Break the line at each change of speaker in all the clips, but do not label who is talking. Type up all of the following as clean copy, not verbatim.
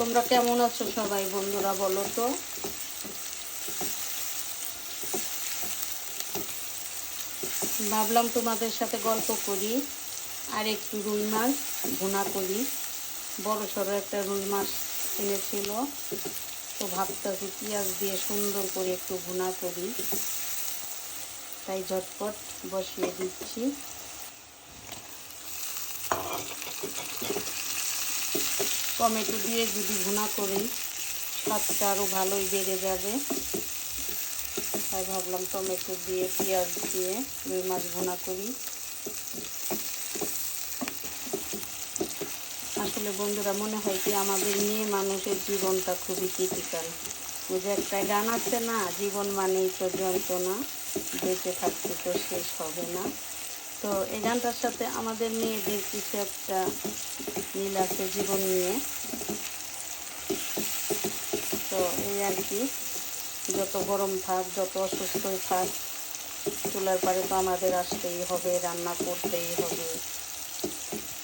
তোমরা কেমন আছো সবাই বন্ধুরা, বলো তো। ভাবলাম তোমাদের সাথে গল্প করি আর একটু রুই মাছ ভুনা করি। বড় সড়ো একটা রুই মাছ এনেছিল, তো ভাবতেছি পেঁয়াজ দিয়ে সুন্দর করে একটু ভুনা করি, তাই ঝটপট বসিয়ে দিচ্ছি। টমেটো দিয়ে যদি ভুনা করি স্বাদটা আরও ভালোই বেড়ে যাবে, তাই ভাবলাম টমেটো দিয়ে পেঁয়াজ দিয়ে রুই মাছ ভুনা করি। আসলে বন্ধুরা, মনে হয় কি আমাদের মেয়ে মানুষের জীবনটা খুবই ক্রিটিক্যাল। ওই যে একটা গান আছে না, জীবন মানেই তো যন্ত্রণা, বেঁচে থাকতে তো শেষ হবে না। তো এই গানটার সাথে আমাদের মেয়েদের কিছু একটা মিল আছে জীবন নিয়ে। তো এই আর কি, যত গরম থাক, যত অসুস্থই থাক, চুলার পাড়ে তো আমাদের আসতেই হবে, রান্না করতেই হবে।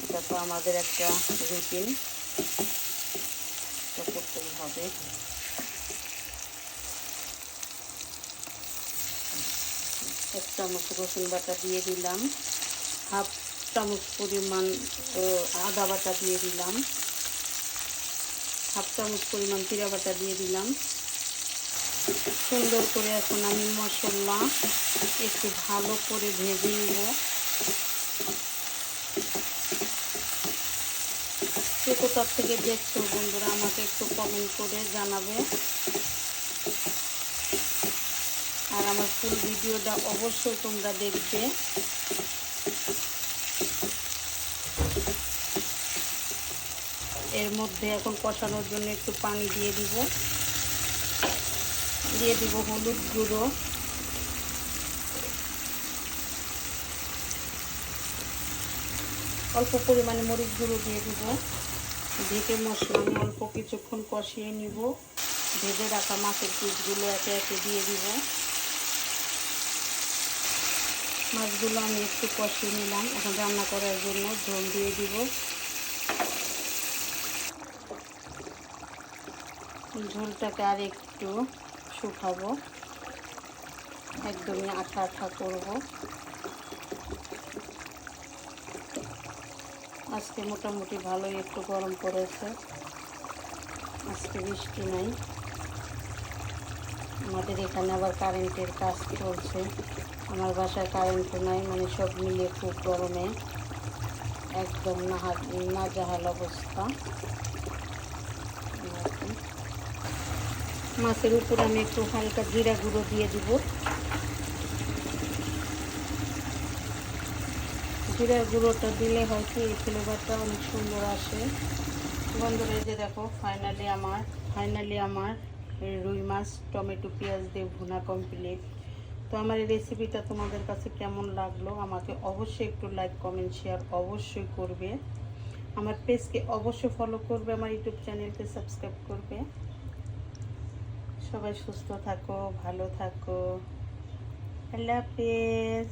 এটা তো আমাদের একটা রুটিন, তো করতেই হবে। এক চামচ রসুন বাটা দিয়ে দিলাম, হাফ চামচ পরিমাণ আদা বাটা দিয়ে দিলাম, হাফ চামচ পরিমাণ জিরা বাটা দিয়ে দিলাম। সুন্দর করে এখন আমি মশলা একটু ভালো করে ভেজে নেব। কে কোথার থেকে দেখছো বন্ধুরা, আমাকে একটু কমেন্ট করে জানাবে। আর আমার ফুল ভিডিওটা অবশ্যই তোমরা দেখবে। এর মধ্যে এখন কষানোর জন্য একটু পানি দিয়ে দিব হলুদ গুঁড়ো, অল্প পরিমাণে মরিচ গুঁড়ো দিয়ে দিব। ঢেকে মশলা আমি অল্প কিছুক্ষণ কষিয়ে নিব। ভেজে রাখা মাছের পিসগুলো একে একে দিয়ে দিব। মাছগুলো আমি একটু কষিয়ে নিলাম, এখন রান্না করার জন্য ঝোল দিয়ে দিব। ঝোলটাকে আর একটু শুকাবো, একদমই আঠা আঠা করব। আজকে মোটামুটি ভালোই একটু গরম পড়েছে, আজকে বৃষ্টি নাই। আমাদের এখানে আবার কারেন্টের কাজ চলছে, আমার বাসায় কারেন্টও নাই, মানে সব মিলিয়ে খুব গরমে একদম নাজেহাল অবস্থা। মাছের উপর আমি একটু হালকা জিরা গুঁড়ো দিয়ে দিব। জিরা গুঁড়োটা দিলে হয়তো এই ফ্লেভারটা অনেক সুন্দর আসে। বন্ধুরা, এই যে দেখো, ফাইনালি আমার রুই মাছ টমেটো পেঁয়াজ দিয়ে ভুনা কমপ্লিট। তো আমার এই রেসিপিটা তোমাদের কাছে কেমন লাগলো আমাকে অবশ্যই একটু লাইক কমেন্ট শেয়ার অবশ্যই করবে। আমার পেজকে অবশ্যই ফলো করবে, আমার ইউটিউব চ্যানেলকে সাবস্ক্রাইব করবে। সবাই সুস্থ থাকো, ভালো থাকো, আল্লাহ হাফেজ।